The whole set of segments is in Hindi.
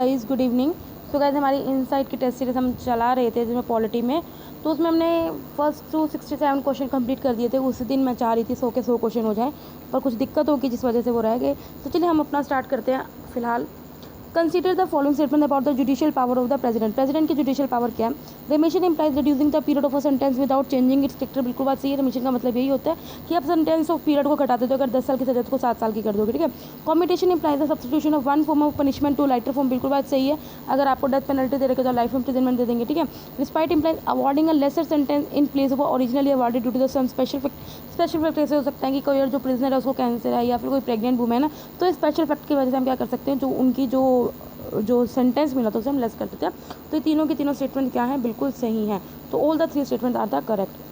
Guys good evening. So guys हमारी इनसाइट की टेस्ट सीरीज हम चला रहे थे जिसमें पॉलिटी में, तो उसमें हमने फर्स्ट 267 क्वेश्चन कंप्लीट कर दिए थे। उसी दिन मैं चाह रही थी 100 के 100 क्वेश्चन हो जाए, पर कुछ दिक्कत होगी जिस वजह से वो रह गए। तो चलिए हम अपना स्टार्ट करते हैं। फिलहाल consider the following statement about the judicial power of the president. President की जुडिशियल पावर क्या है? रेमिशन implies reducing the period of a sentence without changing its structure. बिल्कुल बात सही है। रेमिशन का मतलब यही होता है कि आप सेंटेंस ऑफ पीरियड को घटाते हो, अगर 10 साल की सजा को 7 साल की कर दोगे, ठीक है। Commutation implies the substitution of one form of punishment to lighter form. बिल्कुल बात सही है। अगर आपको डेथ पेनल्टी दे रखे तो लाइफ इम्प्रिजनमेंट दे देंगे, ठीक है। Respite implies awarding a lesser sentence in place of originally awarded due to the some special fact ऐसे हो सकता है कि कोई और जो प्रिजनर है उसको कैंसर है, या फिर कोई प्रेग्नेंट वुमेन है, तो स्पेशल फैक्ट की वजह से हम क्या कर सकते हैं, जो उनकी जो सेंटेंस मिला था उसे हम लेस कर देते हैं। तो ये तीनों के तीनों स्टेटमेंट क्या है? बिल्कुल सही है। तो all the 3 statement are the correct.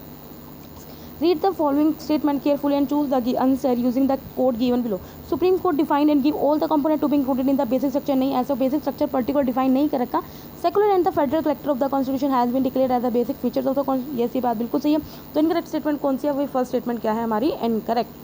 Read the following statement carefully and choose the answer using the code given below. Supreme Court defined and give all the component to be included in the basic structure. नहीं, ऐसा basic structure particular define नहीं कर रखा। Secular and the federal character of the constitution has been declared as the basic features of the constitution. yes, ये बात बिल्कुल सही है। तो इनकरेक्ट स्टेटमेंट कौन सी है? वही फर्स्ट स्टेटमेंट क्या है हमारी? Incorrect.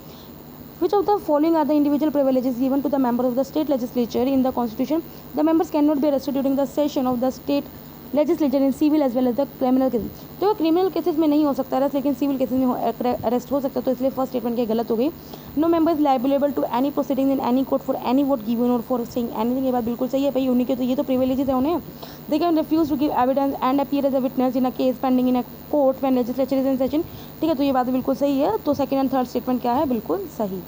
Which of the following are the individual privileges given to the member of the state legislature in the constitution? The members cannot be arrested during the session of the state legislature in civil as well as the criminal cases. तो क्रिमिनल केसेस में नहीं हो सकता अरेस्ट, लेकिन सिविल केसेस में अरेस्ट हो सकता है। तो इसलिए फर्स्ट स्टेटमेंट की गलत हो गई। No member is liable to any proceeding in any court for any vote given or for saying anything. ये बात बिल्कुल सही है भाई। उन्हीं के तो ये तो प्रिविलेजेस है उन्हें। They can refuse to give evidence and appear as a witness in a case pending in a court when legislature is in session, ठीक है। तो ये बात बिल्कुल सही है। तो सेकंड एंड थर्ड स्टेटमेंट क्या है? बिल्कुल सही।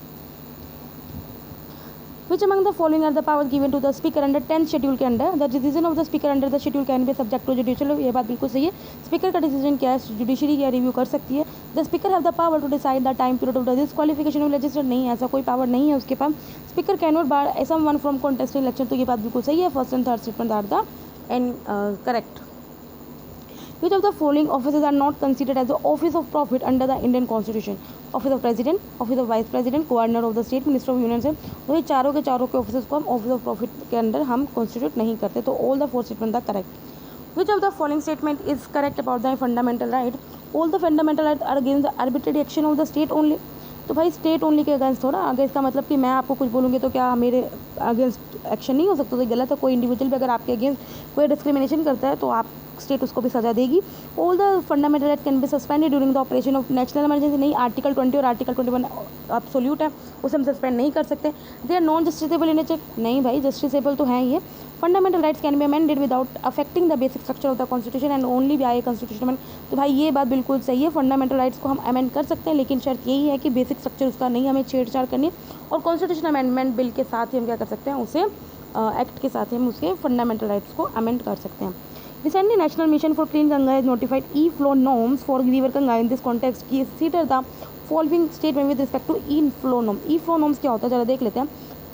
Which among the following are the powers given to the speaker under 10th schedule के under? The decision of the speaker under the schedule can be subject to judicial। ये बात बिल्कुल सही है। स्पीकर का डिसीजन क्या है? जुडिशरी क्या रिव्यू कर सकती है। The speaker have the power to decide the time period of the disqualification of legislator. नहीं, ऐसा कोई पावर नहीं है उसके पास। Speaker can not bar some one from contesting election. तो ये बात बिल्कुल सही है। First and third statement are the correct. Which of the following offices are not considered as the office of profit under the Indian Constitution? Office of president, office of vice president, governor of the state, minister of union से। तो ये चारों के ऑफिस को हम ऑफिस ऑफ प्रॉफिट के अंदर हम कॉन्स्टिट्यूट नहीं करते। तो all the 4 statement the correct. Which of the following statement is correct about the fundamental right? All the fundamental right are against the arbitrary action of the state only. तो भाई स्टेट ओनली के अगेंस्ट थोड़ा आगे, इसका मतलब कि मैं आपको कुछ बोलूँगी तो क्या मेरे अगेंस्ट एक्शन नहीं हो सकता? तो गलत है। कोई इंडिविजुअल भी अगर आपके अगेंस्ट कोई डिस्क्रिमिनेशन करता है तो आप स्टेट उसको भी सजा देगी। All the fundamental right can be suspended during the operation of national emergency. नहीं, आर्टिकल 20 और आर्टिकल 21 एब्सोल्यूट है, उसे हम सस्पेंड नहीं कर सकते। They are non justiciable in nature. नहीं भाई, जस्टिसेबल तो हैं ये। Fundamental rights can be amended without affecting the basic structure of the constitution and only by constitution amend. तो भाई ये बात बिल्कुल सही है। फंडामेंटल राइट्स को हम अमेंड कर सकते हैं, लेकिन शर्त यही है कि बेसिक स्ट्रक्चर उसका नहीं हमें छेड़छाड़ करनी। और कॉन्स्टिट्यूशन अमेंडमेंट बिल के साथ ही हम क्या कर सकते हैं, उसे एक्ट के साथ ही हम उसके फंडामेंटल राइट्स को अमेंड कर सकते हैं। Recently, National Mission for Clean Ganga has notified e-flow norms for River Ganga. In this context, consider the following statement with respect to e-flow norms. E-flow norms क्या होता है जरा देख लेते हैं।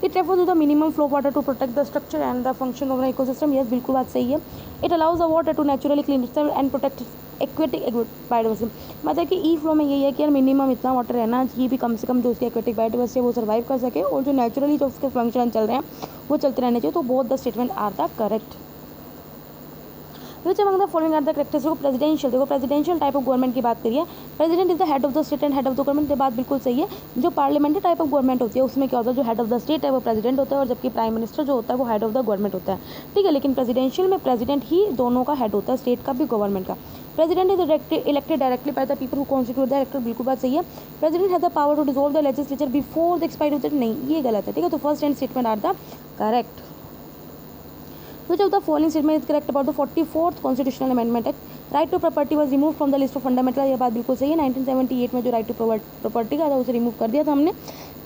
It refers to the minimum flow of water to protect the structure and the function of an ecosystem. Yes, बिल्कुल बात सही है। It allows the water to naturally clean itself and protect aquatic biodiversity। मतलब कि e-flow में यही है कि यार मिनिमम इतना वाटर रहना चाहिए भी कम से कम, जो उसकी एक्वेटिक बायोडाइवर्सिटी है वो सर्वाइव कर सके, और जो नेचुरली जो उसके फंक्शन चल रहे हैं वो चलते रहने चाहिए। तो both the statement are the correct. Which among the following are the characters of presidential? देखो प्रेसिडेंशियल टाइप ऑफ गवर्नमेंट की बात करिए। President is the head of the state and head of the government. ये बात बिल्कुल सही है। जो पार्लियामेंट्री टाइप ऑफ गवर्नमेंट होती है उसमें क्या होता है, जो हेड ऑफ द स्टेट है वो प्रेसिडेंट होता है, और जबकि प्राइम मिनिस्टर जो होता है वो हेड ऑफ द गवर्नमेंट होता है, ठीक है। लेकिन प्रेसिडेंशियल में प्रेसिडेंट ही दोनों का हेड होता है, स्टेट का भी गवर्नमेंट का। President is elected directly by the people who constitute the elected. बिल्कुल बात सही है। President has the power to dissolve the legislature before the expiry of the. नहीं, ये गलत है, ठीक है। तो first and statement are the correct. Which of the following statement is correct about the 44th Constitutional Amendment Act? Right to property was removed from the list of fundamental। ये बात बिल्कुल सही है। 1978 में जो राइट टू प्रॉपर्टी का था उसे रिमूव कर दिया था हमने।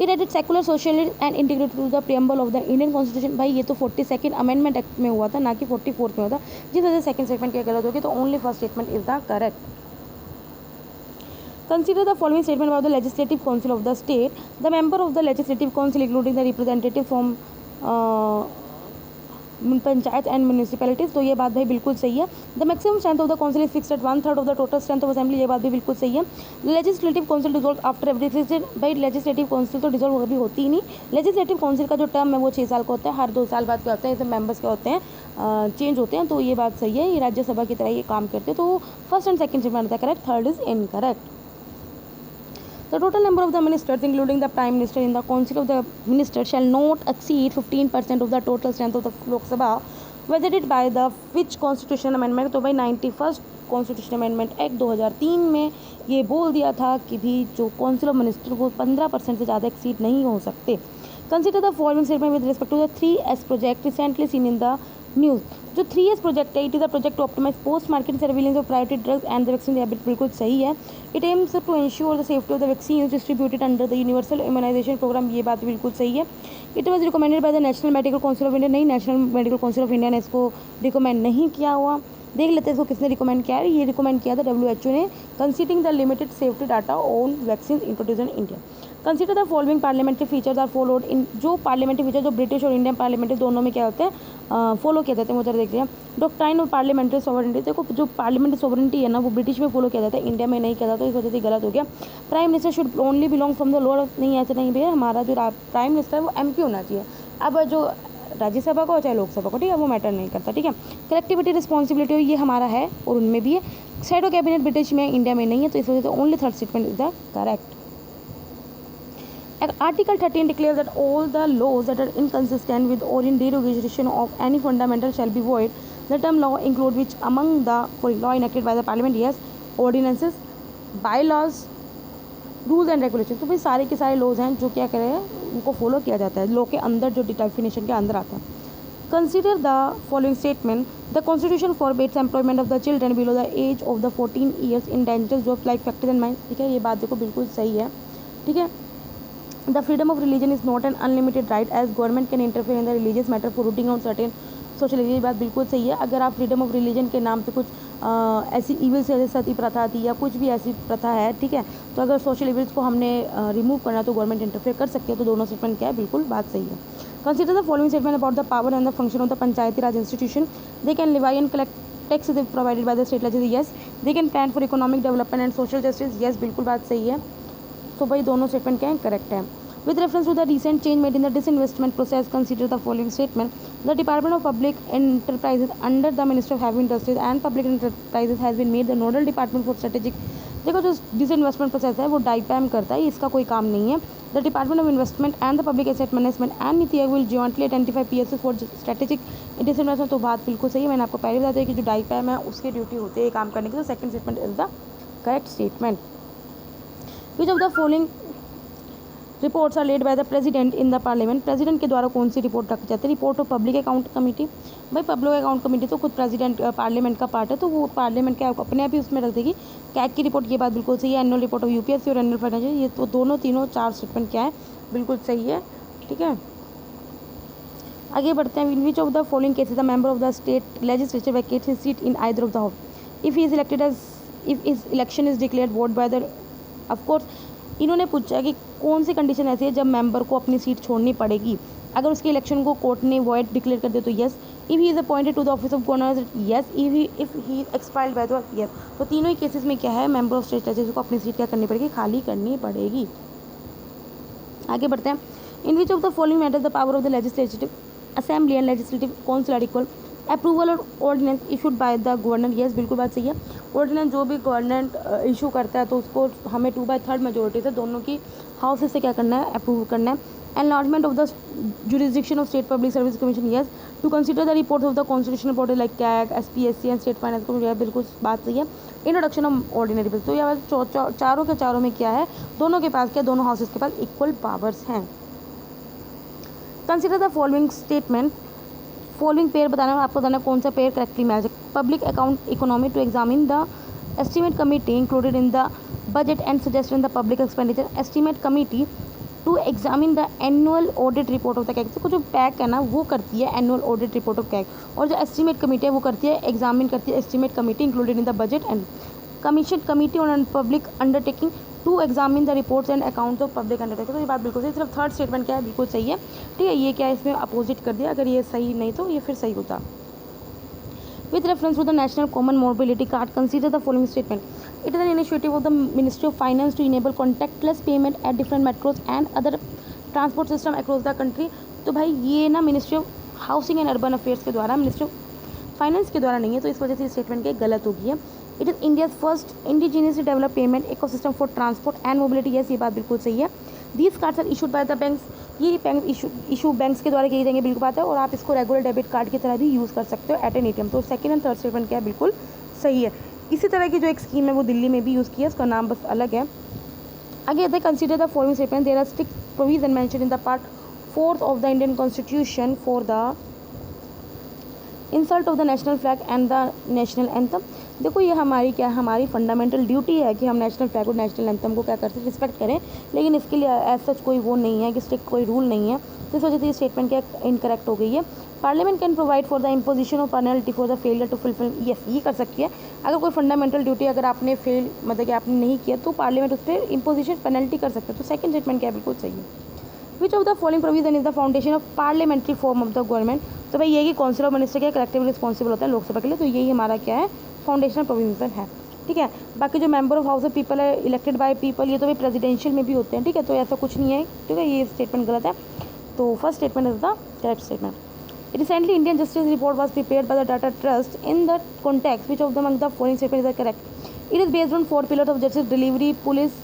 It added secular, socialist and integrated to the preamble of the Indian Constitution। भाई ये तो 42nd Amendment Act में हुआ था, ना कि 44th में हुआ था, जिस वजह से सेकंड स्टेटमेंट क्या गलत होगी। तो only first statement is the correct. Consider the following statement about the Legislative Council of the state. The member of the Legislative Council, including the representative from panchayat and municipalities. तो ये बात भाई बिल्कुल सही है। The maximum strength of the council is fixed at 1/3 of the total strength of assembly. ये बात भी बिल्कुल सही है। Legislative council dissolve after every 6 year. भाई लेजिस्लेटिव काउंसिल तो डिसॉल्व कभी होती ही नहीं। लेजिस्लेटिव काउंसिल का जो टर्म है वो 6 साल का होता है। हर 2 साल बाद क्या होता है, इसमें मेंबर्स क्या होते हैं, चेंज होते हैं। तो ये बात सही है, ये राज्यसभा की तरह ये काम करते हैं। तो फर्स्ट एंड सेकंड स्टेटमेंट होता है correct, third is incorrect. The total number of the ministers, including the Prime Minister, in the Council of the Ministers shall not exceed 15% of the total strength of the Lok Sabha vested by the which constitution amendment, तो भाई 91st कॉन्स्टिट्यूशन अमेंडमेंट एक्ट 2003 में ये बोल दिया था कि भी जो काउंसिल ऑफ मिनिस्टर वो 15% से ज़्यादा एक्सीड नहीं हो सकते। Consider the following statement with respect to the 3S project recently seen in the news. जो 3S प्रोजेक्ट है, it is a project to optimise post market surveillance of priority drugs and the vaccine habit, बिल्कुल सही है। It aims to ensure the safety of the vaccine distributed under the universal immunisation programme, ये बात बिल्कुल सही है। It was recommended by the national medical council of India, नहीं, national medical council of India ने इसको रिकमेंड नहीं किया हुआ। देख लेते हैं इसको किसने रिकमेंड किया है। ये रिकमेंड किया था WHO ने, considering the limited safety data on vaccine introduce in India. Consider the following parliamentary features are followed in, जो पार्लियामेंट्री फीचर जो ब्रिटिश और इंडियन पार्लियामेंट्री दोनों में क्या होते हैं, फॉलो किए जाते हैं, मुझे देख लिया। डॉक्ट्राइन ऑफ पार्लियामेंट्री सोवरेनिटी, देखो जो पार्लियामेंट्री सोवरेनिटी है ना वो ब्रिटिश में फॉलो किया जाता है, इंडिया में नहीं किया जाता, तो इस वजह से गलत हो गया। Prime minister should only belong from the Lord, नहीं ऐसे नहीं भैया, हमारा जो प्राइम मिनिस्टर है वो MP होना चाहिए। अब जो राज्यसभा का हो चाहे लोकसभा को, ठीक है, वो मैटर नहीं करता, ठीक है। कलेक्टिविटी रिस्पॉन्सिबिलिटी ये हमारा है और उनमें भी है। शैडो कैबिनेट ब्रिटिश में, इंडिया में नहीं है, तो इस वजह से only third statement is the correct. Article 13 declares that all the laws that are inconsistent with or in derogation of any fundamental shall be void. The term law include which among the law enacted by the parliament? Yes, ordinances, bylaws, rules and regulation. तो भाई सारे के सारे लॉज हैं जो क्या कर रहे हैं, उनको फॉलो किया जाता है, लॉ के अंदर जो डिफिनेशन के अंदर आता है। Consider the following statement, the constitution forbids employment of the children below the age of the 14 years in dangerous job like factories and mines, ठीक है, ये बात देखो बिल्कुल सही है, ठीक है। The freedom of religion is not an unlimited right as government can interfere in the religious matter for rooting out certain social, ये बात बिल्कुल सही है। अगर आप फ्रीडम ऑफ रिलीजन के नाम पे कुछ ऐसी इविल्स जैसे सती प्रथा थी या कुछ भी ऐसी प्रथा है, ठीक है, तो अगर सोशल इविल्स को हमने रिमूव करना तो गवर्नमेंट इंटरफेयर कर सकती है, तो दोनों स्टेटमेंट क्या है, बिल्कुल बात सही है। Consider the following statement about the power and the function of the Panchayati Raj institution. They can Levi and collect tax provided by the state legislature, yes. They can plan for economic development and social justice, yes, बिल्कुल बात सही है। तो भाई दोनों स्टेटमेंट क्या है, करेक्ट है। With reference to the recent change made in the disinvestment process, consider the following statement. The Department of Public Enterprises under the Ministry of Heavy Industries and Public Enterprises has been made the nodal department for strategic, देखो जो डिसइन्वेस्टमेंट प्रोसेस है वो डाइपैम करता है, इसका कोई काम नहीं है। The department of investment and the public asset management and NITI Aayog will jointly identify PSUs for strategic disinvestment, तो बात बिल्कुल सही है। मैंने आपको पहले बताया कि जो डाइपैम है उसकी ड्यूटी होती है काम करने की, तो second statement is the correct statement. Which of the following reports are laid by the president in the parliament, president के द्वारा कौन सी रिपोर्ट रखी जाती है? Report of public account committee, भाई पब्लिक अकाउंट कमेटी तो खुद प्रेसिडेंट पार्लियामेंट का पार्ट है, तो वो पार्लियामेंट के अपने आप ही उसमें रख देगी। कैग की रिपोर्ट, ये बात बिल्कुल सही है। एनुअल रिपोर्ट ऑफ UPSC और एनुअल फाइनेंशियल, ये तो दोनों तीनों चार स्टेटमेंट क्या है, बिल्कुल सही है, ठीक है। आगे बढ़ते हैं। In which of the following cases the member of the state legislature vacates his seat in either of the house if he is elected as, if is election is declared void by the, of course इन्होंने पूछा कि कौन सी कंडीशन ऐसी है जब मेंबर को अपनी सीट छोड़नी पड़ेगी। अगर उसके इलेक्शन को कोर्ट ने वॉइड डिक्लेयर कर दिया तो yes, if he is appointed to the office of governor yes, if he expired by the yes. तो तीनों ही केसेस में क्या है, मेंबर ऑफ स्टेट लेजिस्लेचर को अपनी सीट क्या करनी पड़ेगी, खाली करनी पड़ेगी। आगे बढ़ते हैं। In which of the following matters the power of the legislative assembly and legislative council are equal? Approval और ordinance issued by the governor, yes, बिल्कुल बात सही है। ऑर्डिनेंस जो भी गवर्नमेंट इशू करता है तो उसको हमें 2/3 मेजोरिटी से दोनों की हाउसेस से क्या करना है, अप्रूव करना है। Enlargement of the jurisdiction of state public service commission, yes. To consider the report of the constitutional body like CAG, SPSC and state finance commission, बिल्कुल बात सही है। इंट्रोडक्शन ऑफ ऑर्डिनरी बिल, तो यह चारों के चारों में क्या है, दोनों के पास क्या, दोनों हाउसेस के पास इक्वल पावर्स हैं। Consider the following statement, following pair बताना है आपको, बताना कौन सा पेयर करेक्टली मैच है। Public account economy to examine the estimate committee included in the budget and suggest in the public expenditure. Estimate committee to examine the annual audit report of the CAG, को जो पैक है ना वो करती है annual audit report of CAG, और जो एस्टीमेट कमेटी है वो करती है एग्जामिन करती है estimate committee included in the budget and commission committee on public undertaking to examine the reports and accounts of public undertaking. तो ये बात बिल्कुल सही, सिर्फ थर्ड स्टेटमेंट क्या है, बिल्कुल सही है, ठीक है। ये क्या है, इसमें अपोजिट कर दिया, अगर ये सही नहीं तो ये फिर सही होता। With reference to the national common mobility card, consider the following statement. It is an initiative of the ministry of finance to enable contactless payment at different metros and other transport system across the country. तो भाई ये ना ministry of housing and urban affairs के द्वारा, मिनिस्ट्री ऑफ फाइनेंस के द्वारा नहीं है, तो इस वजह से स्टेटमेंट के गलत हो गई है। It is India's first indigenously develop payment ecosystem for transport and mobility, yes, ये बात बिल्कुल सही है। These cards are issued by the banks, ये बैंक इशू बैंक्स के द्वारा किए जाएंगे, बिल्कुल बात है, और आप इसको रेगुलर डेबिट कार्ड की तरह भी यूज़ कर सकते हो एट एन ATM। तो सेकंड एंड थर्ड स्टेटमेंट क्या है, बिल्कुल सही है। इसी तरह की जो एक स्कीम है वो दिल्ली में भी यूज़ की है, उसका नाम बस अलग है। आगे they consider the following statement, there are strict provision mention in the part 4th of the Indian constitution for the insult of the national flag and the national anthem. देखो ये हमारी क्या है, हमारी फंडामेंटल ड्यूटी है कि हम नेशनल फ्लैग और नेशनल एंथम को क्या कर सकते, रिस्पेक्ट करें, लेकिन इसके लिए एज सच कोई वो नहीं है कि स्ट्रिक्ट कोई रूल नहीं है, तो इस वजह से ये स्टेटमेंट क्या इनकरेक्ट हो गई है। Parliament can provide for the imposition of penalty for the failure to fulfil, yes ये कर सकती है। अगर कोई फंडामेंटल ड्यूटी अगर आपने फेल मतलब कि आपने नहीं किया तो पार्लियामेंट उस पर इम्पोजिशन पेनल्टी कर सकते हैं। तो सेकंड स्टेटमेंट क्या है, बिल्कुल सही है। Which of the following provision is the foundation of parliamentary form of the government. तो भाई ये कि काउंसिल ऑफ मिनिस्टर क्या कलेक्टिवली रिस्पॉन्सिबल होता है लोकसभा के लिए, तो यही हमारा क्या है, फाउंडेशनल प्रोविजन है। ठीक है, बाकी जो member of house of people है इलेक्टेड बाय पीपल, ये तो भाई प्रेसिडेंशियल में भी होते हैं। ठीक है, तो ऐसा कुछ नहीं है, ठीक है, ये स्टेटमेंट गलत है। तो first statement is the correct statement. Recently, Indian Justice Report was prepared by the Data Trust in the context which of the among the following statements is correct. It is based on 4 pillars of justice, delivery, police,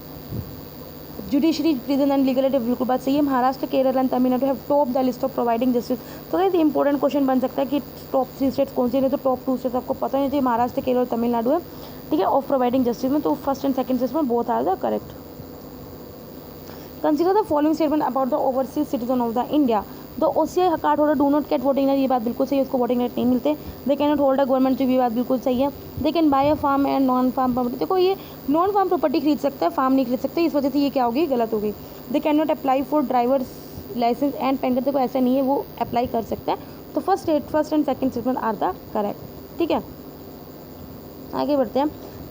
judiciary, prison and legal aid। बिल्कुल बात सही है। Maharashtra, Kerala and Tamil Nadu have top the list of providing justice. तो वैसे इंपॉर्टेंट क्वेश्चन बन सकता है कि टॉप 3 स्टेट्स कौन सी है, तो टॉप 2 स्टेट्स आपको पता नहीं चाहिए, महाराष्ट्र, केरल और तमिलनाडु है। ठीक है, ऑफ प्रोवाइडिंग जस्टिस में, तो first and second statement both are the correct. Consider the following statement about the overseas citizen of the India. The OCI card holder do not get voting right, ये बात बिल्कुल सही है, उसको वोटिंग राइट नहीं मिलते। They can not hold a government job, ये बात बिल्कुल सही है। They can buy a farm and non farm property. देखो ये नॉन फार्म प्रॉपर्टी खरीद सकता है, फार्म नहीं खरीद सकते, इस वजह से ये क्या होगी, गलत हो गई। They can not apply for drivers licence and PAN card, देखो ऐसा नहीं है, वो अप्लाई कर सकता है। तो first and second statement are the correct. ठीक है, आगे बढ़ते हैं।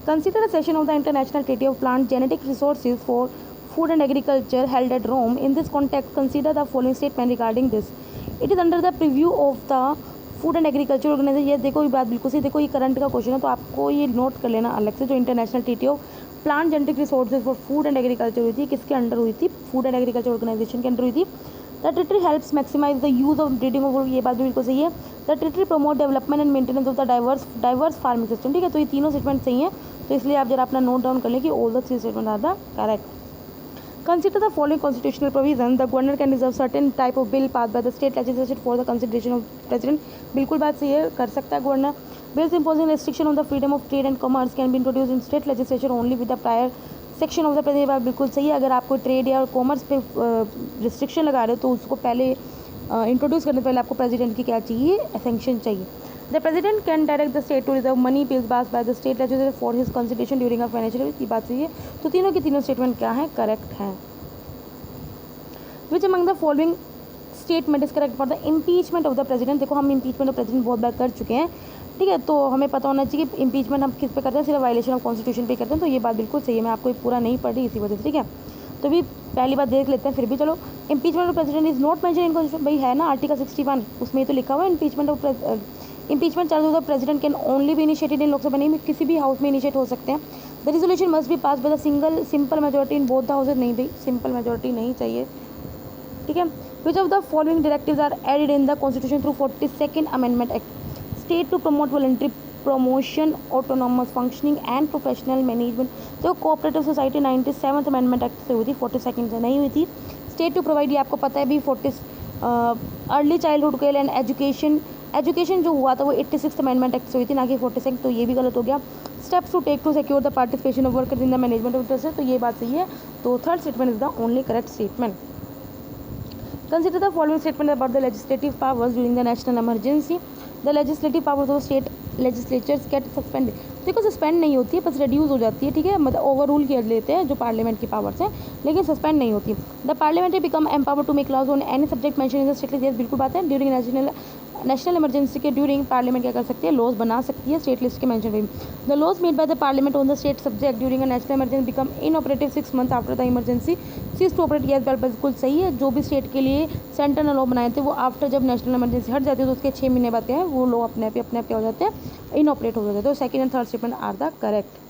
Consider a session of the international treaty of plant genetic resources for food and agriculture held at Rome. In this context, consider the following statement regarding this. It is under the preview of the food and agriculture organisation. ये देखो ये बात बिल्कुल सही, देखो ये करंट का क्वेश्चन है, तो आपको ये नोट कर लेना अलग से। जो international treaty of plant genetic resources for food and agriculture हुई थी, किसके अंडर हुई थी, फूड एंड एग्रीकल्चर ऑर्गेनाइजेशन के अंडर हुई थी। The treaty helps maximise the use of breeding of, ये बात भी बिल्कुल सही है। The treaty promote development and maintenance of the diverse farming system. ठीक है, तो ये तीनों स्टेटमेंट सही है, तो इसलिए आप जरा अपना नोट डाउन कर लें कि all the 3 statement are the correct. Consider the following constitutional provision. The governor can reserve certain type of bill passed by the state legislature for the consideration of president. बिल्कुल बात सही है, कर सकता है governor. Bills imposing restriction on the freedom of trade and commerce can be introduced in state legislature only with the prior section of the president। बात बिल्कुल सही है, अगर आपको ट्रेड या कॉमर्स पे रिस्ट्रिक्शन लगा रहे हो तो उसको पहले इंट्रोड्यूस करने से पहले आपको प्रेसिडेंट की क्या चाहिए, सैंक्शन चाहिए। The president can direct the state to reserve money bills pass by the state legislature for his consideration during a financial year, की बात सही है। तो तीनों की तीनों स्टेटमेंट क्या है, करेक्ट है। विच among the following statement is correct for the impeachment of the president. देखो हम इम्पीचमेंट ऑफ प्रेसिडेंट बहुत बार कर चुके हैं, ठीक है, तो हमें पता होना चाहिए कि इम्पीचमेंट हम किस पे करते हैं, सिर्फ वायलेशन ऑफ कॉन्स्टिट्यूशन पे करते हैं। तो ये बात बिल्कुल सही है, मैं आपको पूरा नहीं पढ़ रही इसी वजह से। ठीक है, तो भी पहली बात देख लेते हैं, फिर भी चलो। Impeachment of president is not mention in constitution, भाई है ना आर्टिकल 61, उसमें तो लिखा हुआ है impeachment charge of the president can only be initiated in Lok Sabha, नहीं किसी भी हाउस में इनिशिएट हो सकते हैं। The resolution must be pass by the simple majority in both the houses, नहीं भाई सिंपल मेजोरिटी नहीं चाहिए। ठीक है, which of the following directives are added in the constitution through 42nd amendment act. State to promote voluntary promotion autonomous functioning and professional management. तो cooperative society 97th amendment act से हुई थी, 42nd से नहीं हुई थी। स्टेट टू प्रोवाइड, ये आपको पता है भी, 40 अर्ली चाइल्डहुड के लिए एंड एजुकेशन जो हुआ था वो 86th अमेंडमेंट एक्ट से हुई थी, ना कि 42nd, तो ये भी गलत हो गया। Steps to take to secure the participation of workers in the management of interest, तो ये बात सही है। तो third statement is the only correct statement. Consider the following statement about the legislative powers during the national emergency. The legislative powers of state legislatures get suspended. देखो सस्पेंड नहीं होती है, बस रिड्यूस हो जाती है। ठीक है, मतलब ओवर रूल कर लेते हैं जो पार्लियामेंट की पावर्स हैं, लेकिन सस्पेंड नहीं होती। The parliamentary become empower to make laws on any subject mention in the state list, बिल्कुल बात है। ड्यूरिंग नेशनल इमरजेंसी के ड्यूरिंग पार्लियामेंट क्या कर सकती है, लॉज बना सकती है स्टेट लिस्ट के मेंशन पे। The laws made by the parliament on the state subject during a national emergency become inoperative 6 month after the emergency cease to operate. Yes बात बिल्कुल सही है, जो भी स्टेट के लिए सेंटर ने लॉ बनाए थे वो आफ्टर जब नेशनल इमरजेंसी हट जाती है तो उसके 6 महीने बाद क्या है, वो लॉ अपने आप क्या हो जाते हैं, इनऑपरेट हो जाते हैं। तो second and third statement are the correct.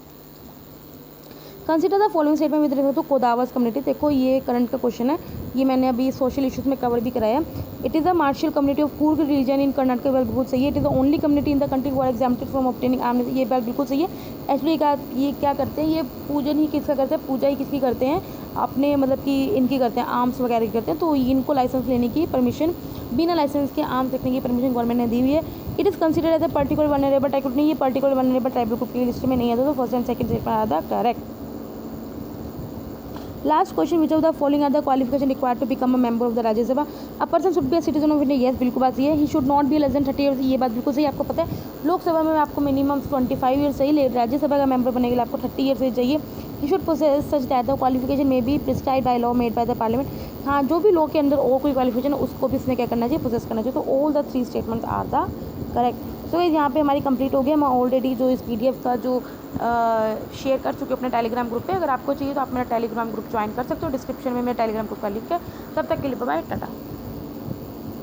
Consider the following statement with respect to Kodavas community. देखो ये करंट का क्वेश्चन है, ये मैंने अभी सोशल इश्यूज में कवर भी कराया। It is a martial community of Coorg region in Karnataka, बिल्कुल सही है। It is the only community in the country who are exempted from obtaining army, ये बात बिल्कुल सही है। एक्चुअली ये क्या करते हैं, ये पूजन ही किसका करते हैं, पूजा ही किसकी करते हैं, अपने मतलब कि इनकी करते हैं, आर्म्स वगैरह की करते हैं, तो इनको लाइसेंस लेने की परमिशन, बिना लाइसेंस के आर्म्स रखने की परमिशन गवर्नमेंट ने दी हुई है। It is considered as a particular vulnerable tribe group, नहीं ये पर्टिकुलर वनरेबल ट्राइबल ग्रुप की लिस्ट में नहीं आता, तो फर्स्ट एंड सेकंड स्टेटमेंट आता correct. Last question, which of the following are the qualification required to become a member of the Rajya Sabha. A person should be a citizen of India, yes बिल्कुल बात सही है। He should not be less than 30 years, ये बात बिल्कुल सही है। आपको पता है लोकसभा में आपको मिनिमम 25 ईयर्स चाहिए, राज्यसभा का मेंबर बनने के लिए आपको 30 ईयर्स चाहिए। He should possess such that the qualification may be prescribed by law made by the parliament. हाँ, जो भी लॉ के अंदर और कोई क्वालिफिकेशन है उसको भी इसने क्या करना चाहिए, पोसेस करना चाहिए। तो all the 3 statements are the correct. So यहाँ पे हमारी कंप्लीट हो गया। मैं ऑलरेडी जो इस PDF का जो शेयर कर चुकी हूँ अपने टेलीग्राम ग्रुप पे। अगर आपको चाहिए तो आप मेरा टेलीग्राम ग्रुप ज्वाइन कर सकते हो, डिस्क्रिप्शन में मेरा टेलीग्राम ग्रुप का लिंक है। तब तक के लिए बाय बाय, टाटा।